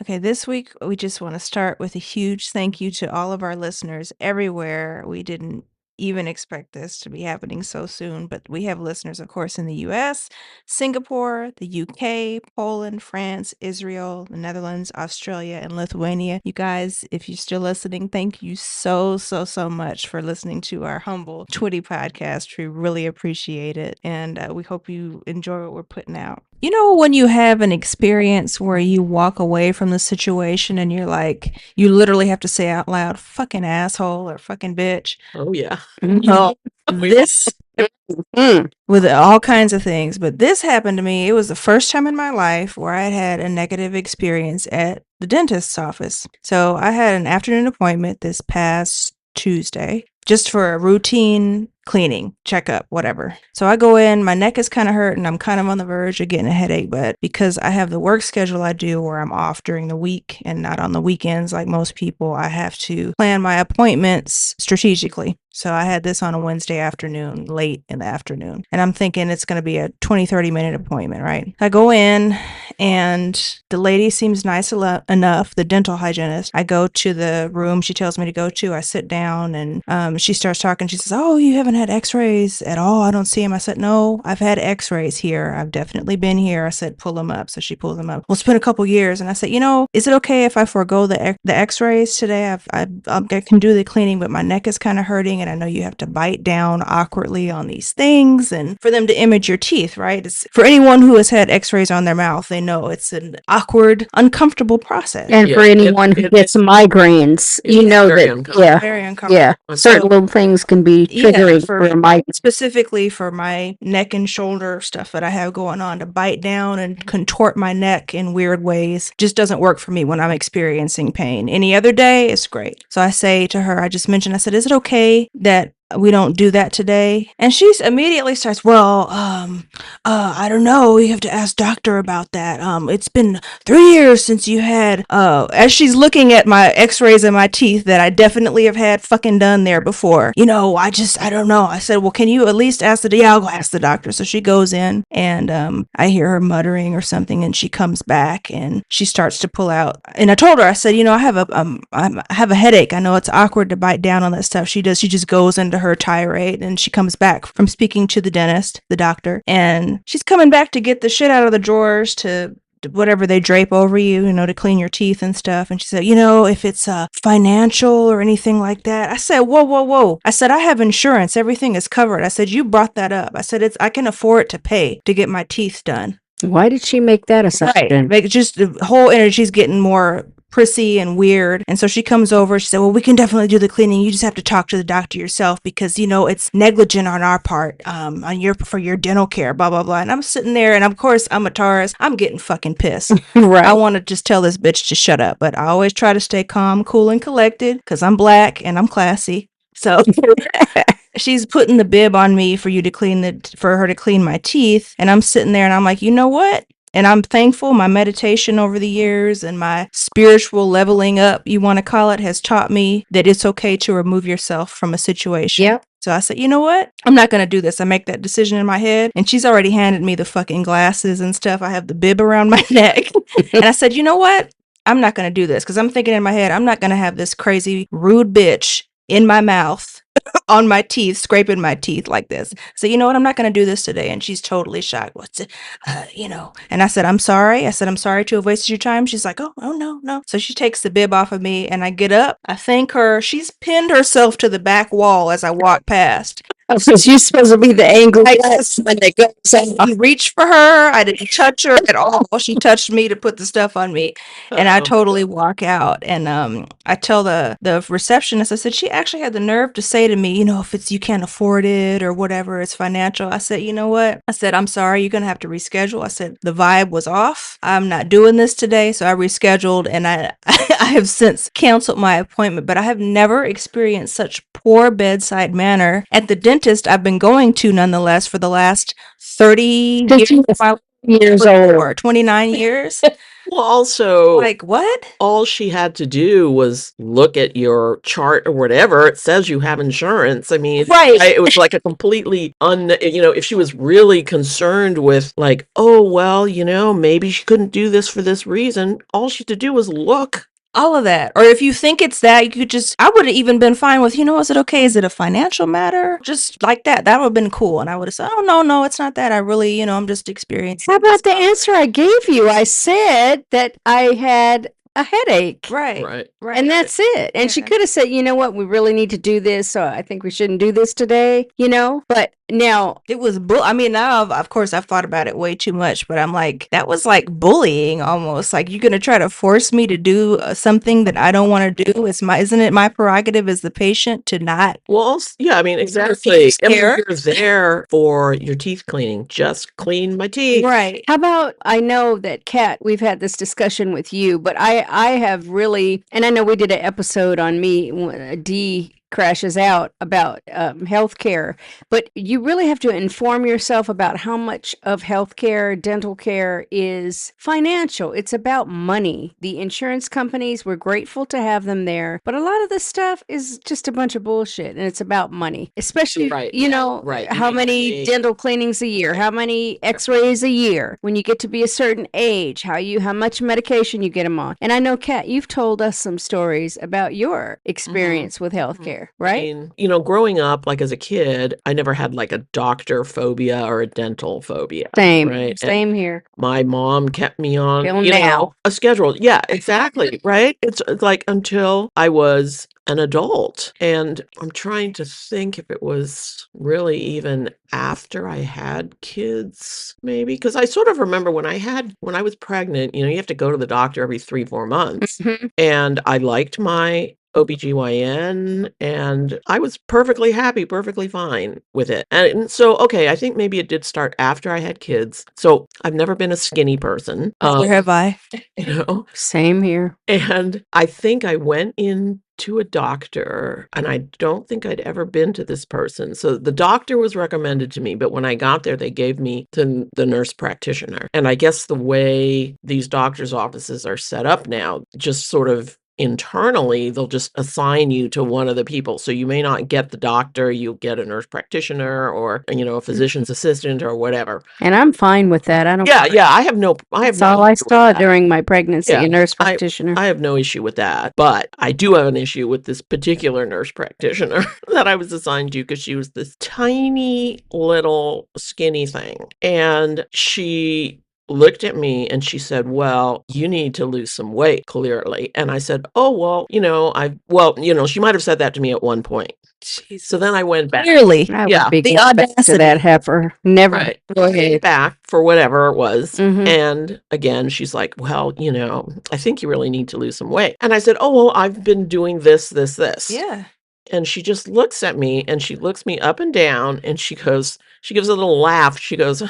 Okay, this week we just want to start with a huge thank you to all of our listeners everywhere. We didn't even expect this to be happening so soon, but we have listeners, of course, in the US, Singapore, the UK, Poland, France, Israel, the Netherlands, Australia, and Lithuania. You guys, if you're still listening, thank you so much for listening to our humble Twitty podcast. We really appreciate it, and we hope you enjoy what we're putting out. You know, when you have an experience where you walk away from the situation and you're like, you literally have to say out loud, fucking asshole or fucking bitch. Oh, yeah. Well, this with all kinds of things, but this happened to me. It was the first time in my life where I had a negative experience at the dentist's office. So I had an afternoon appointment this past Tuesday just for a routine cleaning, checkup, whatever. So I go in, my neck is kind of hurt and I'm kind of on the verge of getting a headache, but because I have the work schedule I do where I'm off during the week and not on the weekends like most people, I have to plan my appointments strategically. So I had this on a Wednesday afternoon, late in the afternoon, and I'm thinking it's going to be a 20-30 minute appointment, right? I go in and the lady seems nice enough, the dental hygienist. I go to the room she tells me to go to. I sit down and she starts talking. She says, "Oh, you haven't had x-rays at all? I don't see them." I said, "No, I've had x-rays here. I've definitely been here." I said, "Pull them up." So she pulls them up. Well, it's been a couple years. And I said, is it okay if I forego the x-rays today? I can do the cleaning, but my neck is kind of hurting. And I know you have to bite down awkwardly on these things and for them to image your teeth, right? It's, for anyone who has had x-rays on their mouth, they know it's an awkward, uncomfortable process. And for anyone who gets migraines, you know that, very uncomfortable. Certain little things can be triggering for a migraine. Specifically for my neck and shoulder stuff that I have going on, to bite down and contort my neck in weird ways just doesn't work for me when I'm experiencing pain. Any other day, it's great. So I say to her, I just mentioned, I said, "Is it okay that we don't do that today?" And she immediately starts, "Well, I don't know. You have to ask doctor about that. It's been 3 years since you had," as she's looking at my x-rays of my teeth that I definitely have had fucking done there before. I don't know. I said, "Well, can you at least ask I'll go ask the doctor." So she goes in and, I hear her muttering or something and she comes back and she starts to pull out. And I told her, I said, "I have a headache. I know it's awkward to bite down on that stuff." She just goes into her tirade and she comes back from speaking to the dentist, the doctor, and she's coming back to get the shit out of the drawers to whatever they drape over you, to clean your teeth and stuff. And she said, "If it's financial or anything like that." I said, whoa. I said, "I have insurance. Everything is covered." I said, "You brought that up." I said, I can afford to pay to get my teeth done." Why did she make that assumption? Right. Just the whole energy's getting more prissy and weird. And so she comes over, she said, "Well, we can definitely do the cleaning. You just have to talk to the doctor yourself because, it's negligent on our part, for your dental care, blah, blah, blah." And I'm sitting there and of course I'm a Taurus. I'm getting fucking pissed. Right. I want to just tell this bitch to shut up, but I always try to stay calm, cool, and collected because I'm black and I'm classy. So she's putting the bib on me for her to clean my teeth. And I'm sitting there and I'm like, you know what? And I'm thankful my meditation over the years and my spiritual leveling up, you want to call it, has taught me that it's okay to remove yourself from a situation. Yep. So I said, you know what? I'm not going to do this. I make that decision in my head. And she's already handed me the fucking glasses and stuff. I have the bib around my neck. And I said, you know what? I'm not going to do this because I'm thinking in my head, I'm not going to have this crazy, rude bitch in my mouth on my teeth, scraping my teeth like this. So, you know what? I'm not going to do this today. And she's totally shocked. What's it? And I said, I'm sorry. I said, "I'm sorry to have wasted your time." She's like, oh, no. So she takes the bib off of me and I get up. I thank her. She's pinned herself to the back wall as I walk past. So she's supposed to be the angry when they go. I reached for her. I didn't touch her at all. She touched me to put the stuff on me. And I totally walk out. And I tell the receptionist, I said, she actually had the nerve to say to me, "If it's you can't afford it or whatever, it's financial." I said, "You know what?" I said, "I'm sorry. You're going to have to reschedule." I said, "The vibe was off. I'm not doing this today." So I rescheduled and I have since canceled my appointment. But I have never experienced such poor bedside manner at the dentist I've been going to nonetheless for the last 30 years of my life, years old. 29 years. Well, also, Like, what? all she had to do was look at your chart or whatever. It says you have insurance. I mean, Right. it was like a completely if she was really concerned with like, oh, well, maybe she couldn't do this for this reason, all she had to do was look. All of that. Or if you think it's that, you could just, I would have even been fine with, is it okay? Is it a financial matter? Just like that. That would have been cool. And I would have said, oh, no, it's not that. I really, I'm just experiencing. How about the answer I gave you? I said that I had a headache. Right. And that's it. And she Yeah. could have said, you know what, we really need to do this, so I think we shouldn't do this today, But now it was I mean, now of course I've thought about it way too much, but I'm like, that was like bullying almost. Like, you're gonna try to force me to do something that I don't want to do. Isn't it my prerogative as the patient to not? Well, yeah, I mean, exactly. I mean, Care? you're there for your teeth cleaning. Just clean my teeth. Right. how about, I know that Kat, we've had this discussion with you, but I have really, and I know we did an episode on me when D crashes out about healthcare, but you really have to inform yourself about how much of healthcare, dental care is financial. It's about money. The insurance companies, we're grateful to have them there, but a lot of this stuff is just a bunch of bullshit, and it's about money. Especially, Right. how many dental cleanings a year, how many x-rays a year, when you get to be a certain age, how much medication you get them on. And I know, Kat, you've told us some stories about your experience with healthcare, right? I mean, growing up, like as a kid, I never had like a doctor phobia or a dental phobia. Same. Right. Same here. My mom kept me on, Till now. a schedule. Yeah, exactly. Right. It's like until I was an adult. And I'm trying to think if it was really even after I had kids, maybe. Because I sort of remember when I was pregnant, you have to go to the doctor every 3-4 months. Mhm. And I liked my OBGYN, and I was perfectly happy, perfectly fine with it. And so, okay, I think maybe it did start after I had kids. So I've never been a skinny person. Neither have I. Same here. And I think I went in to a doctor, and I don't think I'd ever been to this person. So the doctor was recommended to me, but when I got there, they gave me to the nurse practitioner. And I guess the way these doctors' offices are set up now, just sort of internally, they'll just assign you to one of the people. So you may not get the doctor, you'll get a nurse practitioner or, a physician's assistant or whatever. And I'm fine with that. I don't. Yeah, I have That's all I saw during my pregnancy, Yeah, a nurse practitioner. I have no issue with that, but I do have an issue with this particular nurse practitioner that I was assigned to because she was this tiny little skinny thing. And she looked at me and she said, well, you need to lose some weight, clearly. And I said, oh, well, she might have said that to me at one point. Jeez. So then I went back. Clearly. I Yeah. would be The back to audacity. that heifer. Never. Right. Go ahead. Back for whatever it was. Mhm. And again, she's like, well, I think you really need to lose some weight. And I said, oh, well, I've been doing this. Yeah. And she just looks at me and she looks me up and down and she gives a little laugh. She goes,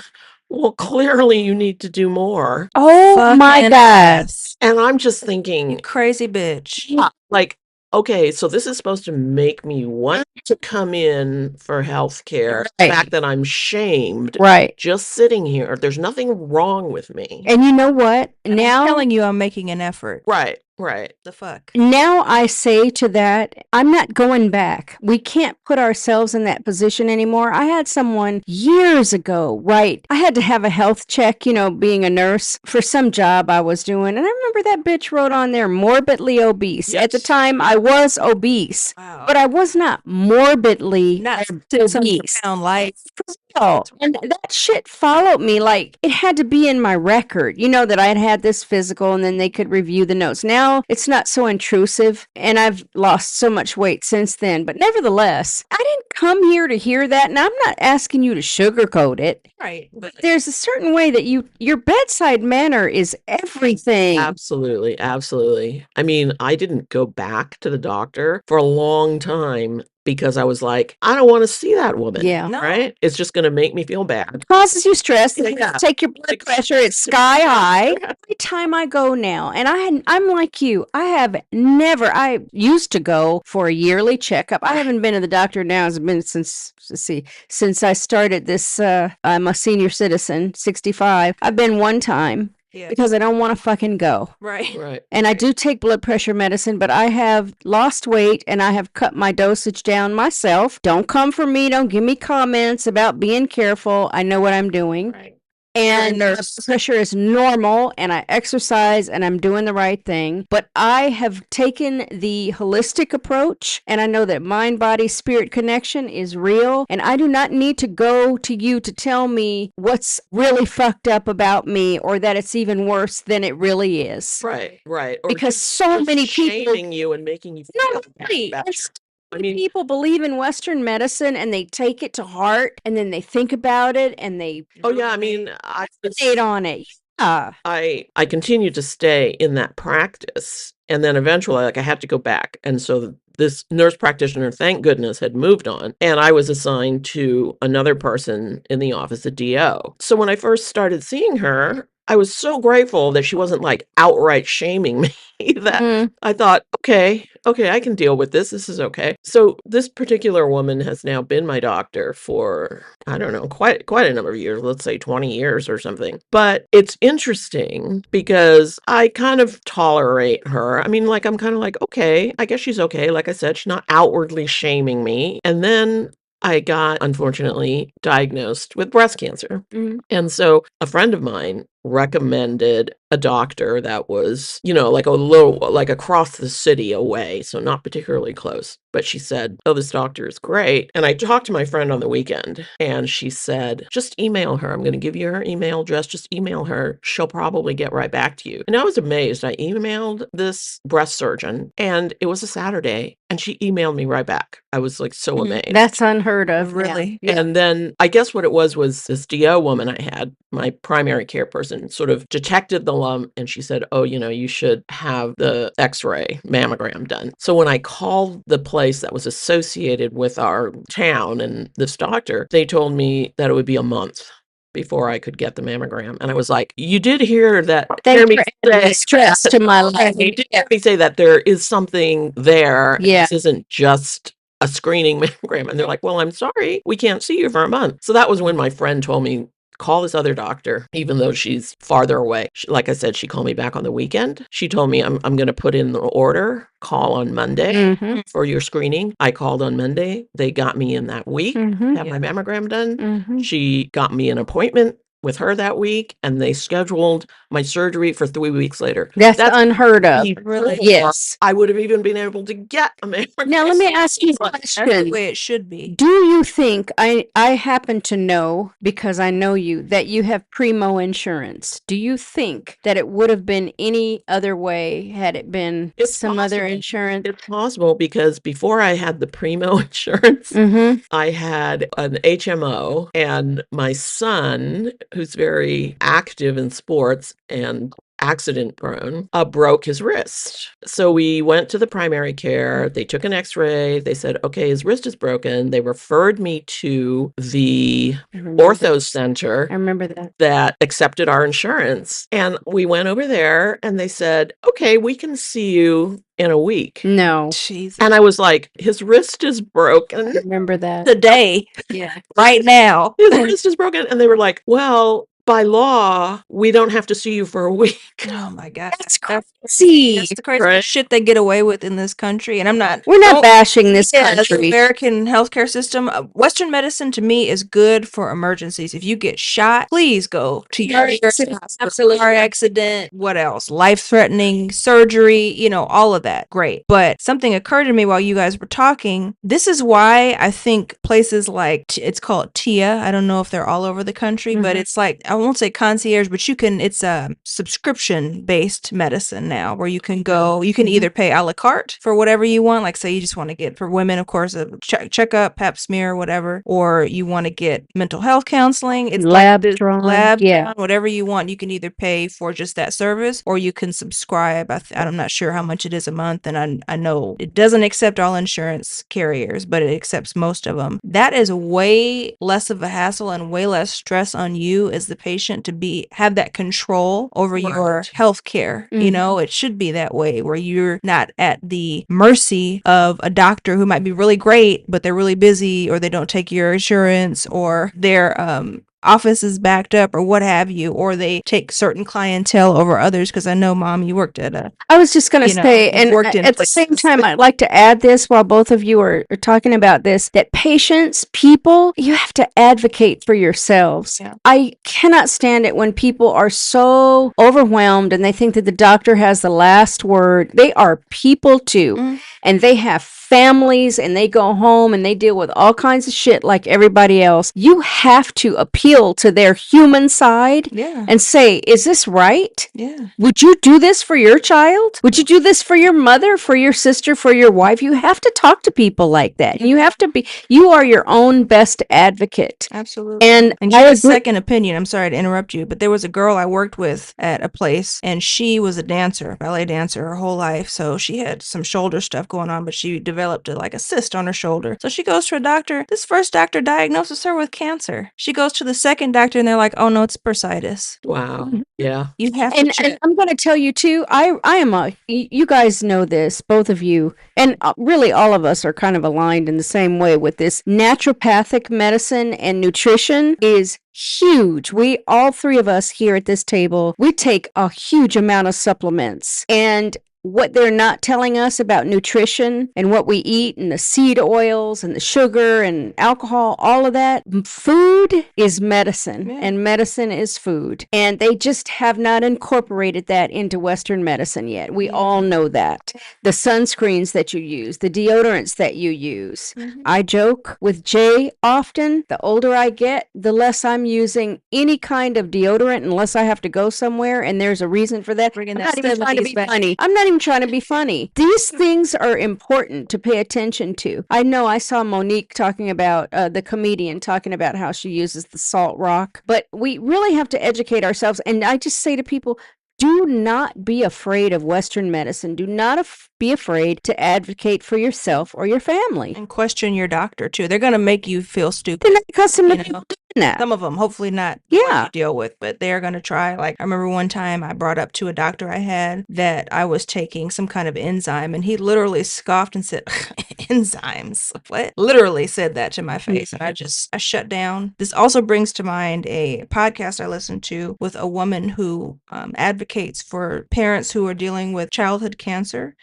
well, clearly you need to do more. Oh my Fucking God. ass. And I'm just You thinking, crazy bitch. like, okay, so this is supposed to make me want to come in for healthcare. The Right. fact that I'm shamed Right. just sitting here. There's nothing wrong with me. And you know what? I'm Now, telling you, I'm making an effort. Right. The fuck? now I say to that, I'm not going back. We can't put ourselves in that position anymore. I had someone years ago, right? I had to have a health check, being a nurse for some job I was doing. And I remember that bitch wrote on there, morbidly obese. At the Yes. time, I was obese, Wow. but I was not morbidly Not obese. pound life. Oh, and that shit followed me. Like, it had to be in my record, that I had this physical, and then they could review the notes. Now it's not so intrusive, and I've lost so much weight since then. But nevertheless, I didn't come here to hear that, and I'm not asking you to sugarcoat it. Right. But There's a certain way that your bedside manner is everything. Absolutely. I mean, I didn't go back to the doctor for a long time because I was like, I don't want to see that woman. Yeah. No. Right? It's just going to make me feel bad. Causes you stress. Yeah. Take your blood pressure. It's sky high. Every time I go now, and I'm like you. I used to go for a yearly checkup. I haven't been to the doctor now. It's been since I started this. I'm a senior citizen, 65. I've been one time. Yeah. because I don't want to fucking go. Right. Right. And I do take blood pressure medicine, but I have lost weight and I have cut my dosage down myself. Don't come for me. Don't give me comments about being careful. I know what I'm doing. Right. And You're a my nurse. blood pressure is normal and I exercise and I'm doing the right thing. But I have taken the holistic approach and I know that mind, body, spirit connection is real. And I do not need to go to you to tell me what's really fucked up about me or that it's even worse than it really is. Right. Or Because just- so just many people shaming you and making you feel no, bad really. about And your- so I many mean, people believe in Western medicine and they take it to heart and then they think about it and they oh yeah, I mean, I meditate on it. Yeah. I continued to stay in that practice, and then eventually, like, I had to go back, and so this nurse practitioner, thank goodness, had moved on, and I was assigned to another person in the office, a DO. So when I first started seeing her, I was so grateful that she wasn't, like, outright shaming me that Mm. I thought, okay, I can deal with this. This is okay. So this particular woman has now been my doctor for, I don't know, quite a number of years, let's say 20 years or something. But it's interesting because I kind of tolerate her. I mean, like, I'm kind of like, okay, I guess she's okay. Like I said, she's not outwardly shaming me. And then I got, unfortunately, diagnosed with breast cancer. Mhm. And so a friend of mine recommended a doctor that was, like a little, like across the city away, so not particularly close. But she said, oh, this doctor is great. And I talked to my friend on the weekend and she said, just email her. I'm going to give you her email address. Just email her. She'll probably get right back to you. And I was amazed. I emailed this breast surgeon and it was a Saturday and she emailed me right back. I was like so amazed. That's unheard of. Really? Yeah. And then I guess what it was this DO woman I had, my primary care person, sort of detected the lump and she said, oh, you should have the x-ray mammogram done. So when I called the place that was associated with our town and this doctor, they told me that it would be a month before I could get the mammogram. And I was like, you did hear that. Thanks hear me for adding say stress to my life. You did hear me say that there is something there. and Yeah. This isn't just a screening mammogram. And they're like, well, I'm sorry, we can't see you for a month. So that was when my friend told me, call this other doctor, even though she's farther away. Like I said, she called me back on the weekend. She told me I'm going to put in the order, call on Monday Mhm. for your screening. I called on Monday. They got me in that week, Mhm. have my mammogram done. Mhm. She got me an appointment with her that week and they scheduled my surgery for 3 weeks later. That's unheard of. Really? Yes. I would have even been able to get a mammogram. Now let me ask you a That's the question. way it should be. Do you think I happen to know, because I know you, that you have primo insurance? Do you think that it would have been any other way had it been It's some other possible. insurance? It's possible because before I had the primo insurance, Mm-hmm. I had an HMO, and my son, who's very active in sports and accident prone, broke his wrist. So we went to the primary care. They took an x-ray. They said, okay, his wrist is broken. They referred me to the ortho center I remember that. that accepted our insurance. And we went over there and they said, okay, we can see you in a week. No. Jesus. And I was like, his wrist is broken. Remember that. Today, Yeah. right now. His wrist is broken. And they were like, well, by law, we don't have to see you for a week. Oh my God. That's crazy. That's the crazy Right. shit they get away with in this country. And I'm not. We're not don't- bashing this Yeah, the country. American healthcare system. Western medicine to me is good for emergencies. If you get shot, please go to your Absolutely. car accident. What else? Life-threatening surgery. All of that. Great. But something occurred to me while you guys were talking. This is why I think places like it's called TIA. I don't know if they're all over the country, but it's like I won't say concierge, but you can. It's a subscription-based medicine now, where you can go. You can either pay a la carte for whatever you want. Like say you just want to get, for women, of course, a checkup, pap smear, whatever, or you want to get mental health counseling. It's Lab like drawn. lab Yeah. drawn, whatever you want. You can either pay for just that service, or you can subscribe. I'm not sure how much it is a month, and I know it doesn't accept all insurance carriers, but it accepts most of them. That is way less of a hassle and way less stress on you as the patient to have that control over your Right. health care. Mhm. It should be that way, where you're not at the mercy of a doctor who might be really great, but they're really busy, or they don't take your insurance, or they're office is backed up or what have you, or they take certain clientele over others. Because I know, Mom, you worked at a, I was just going to you know, say, you've and worked in at the same places. time, I'd like to add this while both of you are talking about this, that patients, people, you have to advocate for yourselves. Yeah. I cannot stand it when people are so overwhelmed and they think that the doctor has the last word. They are people too, and they have families, and they go home and they deal with all kinds of shit like everybody else. You have to appeal to their human side Yeah. and say, is this right? Yeah. Would you do this for your child? Would you do this for your mother, for your sister, for your wife? You have to talk to people like that. You have to be, you are your own best advocate. Absolutely. And And I get a agree. second opinion. I'm sorry to interrupt you, but there was a girl I worked with at a place, and she was a dancer, ballet dancer her whole life. So she had some shoulder stuff going on, but she developed like a cyst on her shoulder. So she goes to a doctor. This first doctor diagnoses her with cancer. She goes to the second doctor, and they're like, "Oh no, it's bursitis." Wow. Yeah. You have to And check. I'm going to tell you too, I am you guys know this, both of you, and really all of us are kind of aligned in the same way with this. Naturopathic medicine and nutrition is huge. We, all three of us here at this table, we take a huge amount of supplements. And what they're not telling us about nutrition and what we eat and the seed oils and the sugar and alcohol, all of that, food is medicine, Yeah. and medicine is food. And they just have not incorporated that into Western medicine yet. We all know that. The sunscreens that you use, the deodorants that you use. I joke with Jay often, the older I get, the less I'm using any kind of deodorant unless I have to go somewhere and there's a reason for that. Bringing I'm that not even trying to 70s be back. funny. I'm not even trying to be funny. These things are important to pay attention to. I know I saw Monique talking about, the comedian talking about how she uses the salt rock, but we really have to educate ourselves. And I just say to people, do not be afraid of Western medicine. Do not be afraid to advocate for yourself or your family. And question your doctor too. They're gonna make you feel stupid. They're not accustomed to You people know, doing that. some of them, hopefully not the ones Yeah. you deal with, but they're going to try. Like, I remember one time I brought up to a doctor I had that I was taking some kind of enzyme, and he literally scoffed and said, enzymes? What? Literally said that to my face, and I shut down. This also brings to mind a podcast I listened to with a woman who advocates for parents who are dealing with childhood cancer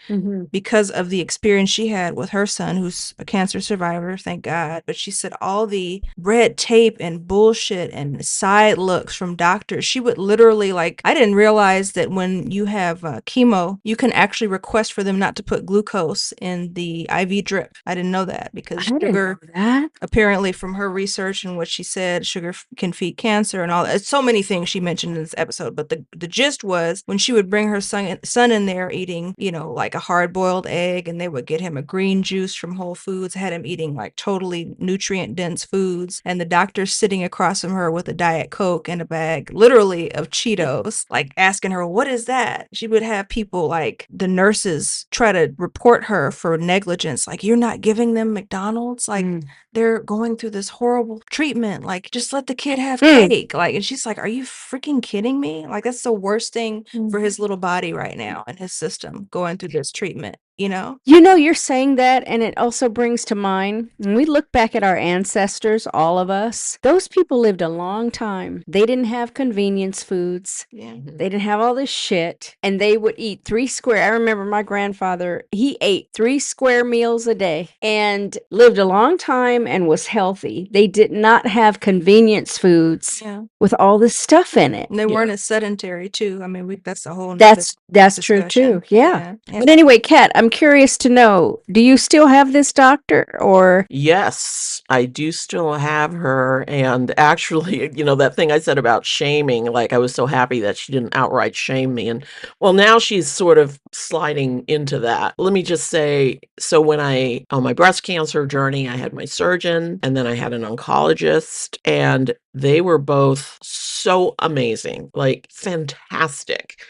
because of the experience she had with her son, who's a cancer survivor, thank God. But she said all the red tape and bullshit and side looks from doctors. She would literally, like, I didn't realize that when you have chemo, you can actually request for them not to put glucose in the IV drip. I didn't know that because I didn't know sugar, that. apparently from her research and what she said, sugar can feed cancer and all that. So many things she mentioned in this episode. But the gist was when she would bring her son in there eating, you know, like a hard-boiled egg, and they would get him a green juice from Whole Foods, had him eating like totally nutrient-dense foods, and the doctor's sitting across from her with a Diet Coke and a bag, literally, of Cheetos, like asking her, what is that? She would have people, like the nurses, try to report her for negligence. Like, you're not giving them McDonald's? Like, they're going through this horrible treatment. Like, just let the kid have cake. Like, and she's like, are you freaking kidding me? Like, that's the worst thing for his little body right now and his system going through this treatment, you know? You know, you're saying that, and it also brings to mind when we look back at our ancestors, all of us, those people lived a long time. They didn't have convenience foods. Yeah. They didn't have all this shit, and they would eat 3 square. I remember my grandfather, he ate 3 square meals a day and lived a long time and was healthy. They did not have convenience foods Yeah. with all this stuff in it. And they weren't as sedentary too. I mean, that's a whole nother That's true too. discussion. Yeah. Yeah. But anyway, Kat, I'm curious to know, do you still have this doctor or? Yes, I do still have her. And actually, you know, that thing I said about shaming, like I was so happy that she didn't outright shame me. And well, now she's sort of sliding into that. Let me just say, so when on my breast cancer journey, I had my surgeon and then I had an oncologist, and they were both so amazing, like fantastic.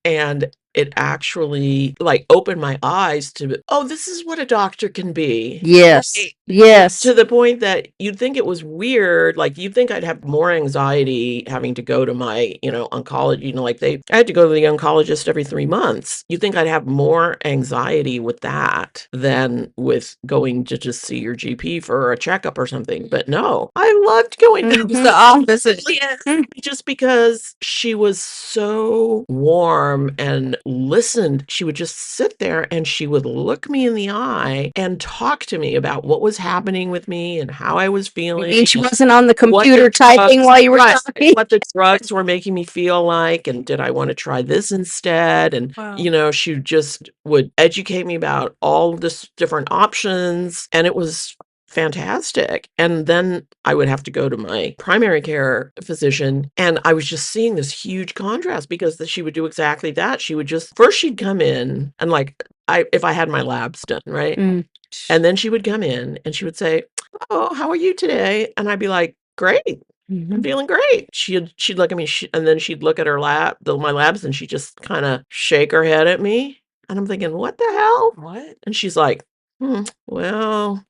And it actually like opened my eyes to, oh, this is what a doctor can be. Yes. Yes. To the point that you'd think it was weird. Like, you'd think I'd have more anxiety having to go to my, oncology, I had to go to the oncologist every 3 months. You'd think I'd have more anxiety with that than with going to just see your GP for a checkup or something. But no, I loved going to It's the opposite. Yes, just because she was so warm and listened. She would just sit there and she would look me in the eye and talk to me about what was happening with me and how I was feeling. And she wasn't on the what computer the typing drugs- while you were right, talking. what the drugs were making me feel like, and did I want to try this instead? And Wow. she just would educate me about all this different options, and it was fantastic. And then I would have to go to my primary care physician, and I was just seeing this huge contrast because she would do exactly that. She would she'd come in and if I had my labs done, right? Mm. And then she would come in and she would say, "Oh, how are you today?" And I'd be like, "Great. I'm feeling great." She'd look at me, and then she'd look at my labs, and she'd just kind of shake her head at me. And I'm thinking, "What the hell?" What? And she's like, "Well,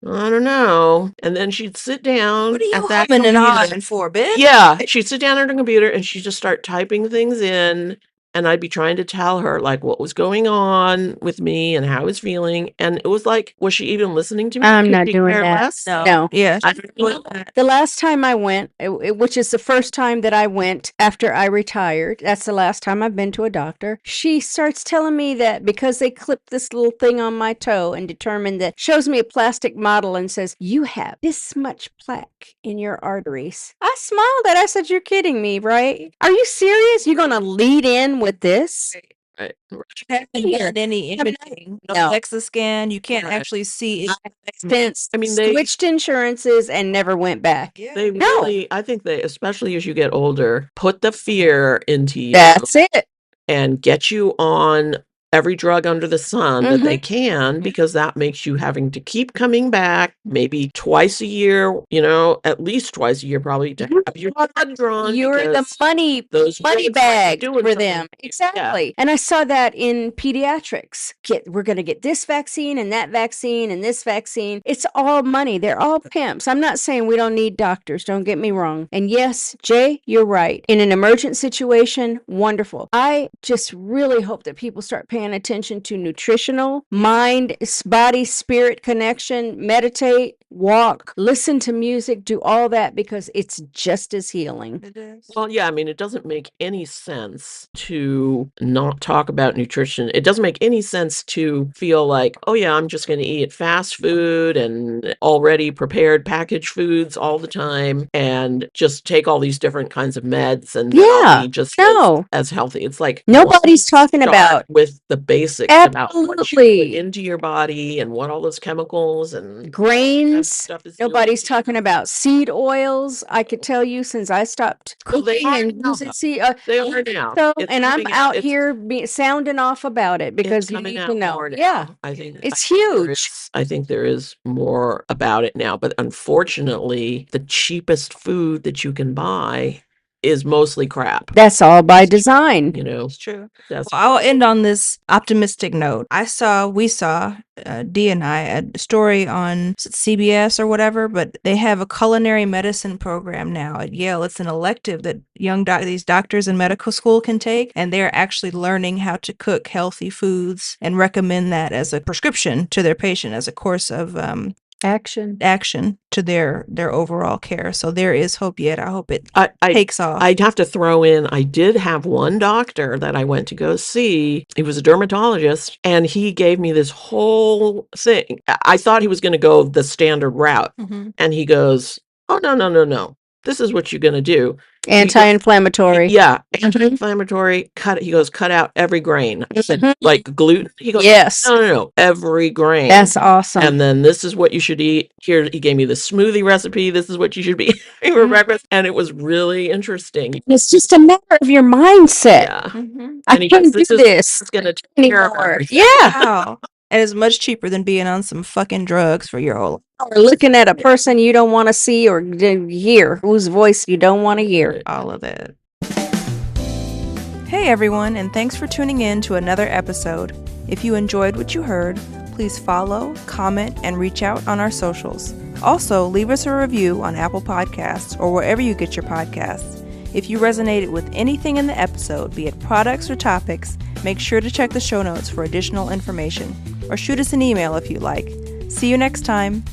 I don't know." And then she'd sit down What are you at that humming and computer. hawing for, bitch? Yeah, she'd sit down at her computer and she'd just start typing things in, and I'd be trying to tell her what was going on with me and how I was feeling. And it was like, was she even listening to me? I'm Could not she doing care that. less? No. Yeah. I don't know. The last time I went, which is the first time that I went after I retired, that's the last time I've been to a doctor. She starts telling me that because they clipped this little thing on my toe and determined that, shows me a plastic model and says, "You have this much plaque in your arteries." I smiled at her. I said, "You're kidding me, right? Are you serious? You're going to lead in with this?" Right. You haven't done any imaging, no No. DEXA scan. You can't Right. actually see it. Since I mean, they switched insurances and never went back. they No. really, I think they, especially as you get older, put the fear into you That's it. and get you on every drug under the sun that they can, because that makes you having to keep coming back maybe twice a year, at least twice a year, probably, to have your blood drawn. You're the because money those money drugs might be bag doing for something them. to you. Yeah. Exactly. And I saw that in pediatrics. We're going to get this vaccine and that vaccine and this vaccine. It's all money. They're all pimps. I'm not saying we don't need doctors. Don't get me wrong. And yes, Jay, you're right. In an emergent situation, wonderful. I just really hope that people start paying attention to nutritional, mind, body, spirit connection, meditate, walk, listen to music, do all that, because it's just as healing. It is. Well, yeah, I mean, it doesn't make any sense to not talk about nutrition. It doesn't make any sense to feel like, oh, yeah, I'm just going to eat fast food and already prepared packaged foods all the time and just take all these different kinds of meds and then I'll be just as healthy. It's like, Nobody's talking start about with the basics about what you put absolutely into your body and what all those chemicals and grains. stuff is doing. Nobody's talking about seed oils. I could tell you, since I stopped Well, they cooking are and now, using though. seed. They are now. So, It's and I'm coming out It's here sounding off about it because you coming need out to know. more now. Yeah, I think it's there huge. I think there is more about it now, but unfortunately, the cheapest food that you can buy is mostly crap. That's all by design. It's true. That's Well, I'll end on this optimistic note. We saw, Dee and I, a story on CBS or whatever, but they have a culinary medicine program now at Yale. It's an elective that these doctors in medical school can take, and they're actually learning how to cook healthy foods and recommend that as a prescription to their patient as a course of action to their overall care. So there is hope yet. I hope it takes off. I'd have to throw in, I did have one doctor that I went to go see. He was a dermatologist, and he gave me this whole thing. I thought he was going to go the standard route. And he goes, "Oh, no. This is what you're going to do. Anti-inflammatory. Yeah. Anti-inflammatory. He goes, cut out every grain." I said, like gluten? He goes, Yes. No. Every grain. That's awesome. And then this is what you should eat. Here, he gave me the smoothie recipe. This is what you should be eating for breakfast. And it was really interesting. It's just a matter of your mindset. Yeah. I can't do this It's going to take care of anymore. everything. Yeah. Wow. And it's much cheaper than being on some fucking drugs for your whole life. Or looking at a person you don't want to see or hear, whose voice you don't want to hear. All of it. Hey everyone, and thanks for tuning in to another episode. If you enjoyed what you heard, please follow, comment, and reach out on our socials. Also, leave us a review on Apple Podcasts or wherever you get your podcasts. If you resonated with anything in the episode, be it products or topics, make sure to check the show notes for additional information, or shoot us an email if you like. See you next time.